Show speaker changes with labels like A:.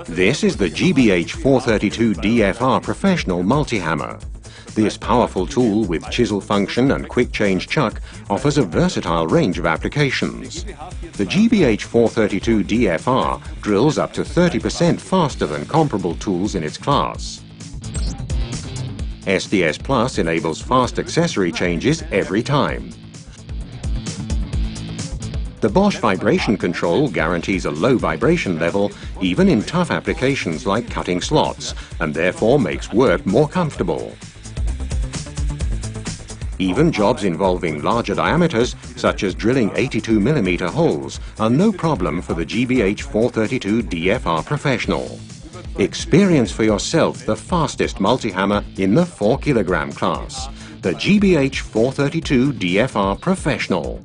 A: This is the GBH 432 DFR Professional Multi-Hammer. This powerful tool with chisel function and quick change chuck offers a versatile range of applications. The GBH 432 DFR drills up to 30% faster than comparable tools in its class. SDS-plus enables fast accessory changes every time. The Bosch vibration control guarantees a low vibration level even in tough applications like cutting slots, and therefore makes work more comfortable. Even jobs involving larger diameters, such as drilling 82mm holes, are no problem for the GBH 432 DFR Professional. Experience for yourself the fastest multi-hammer in the 4 kg class, the GBH 432 DFR Professional.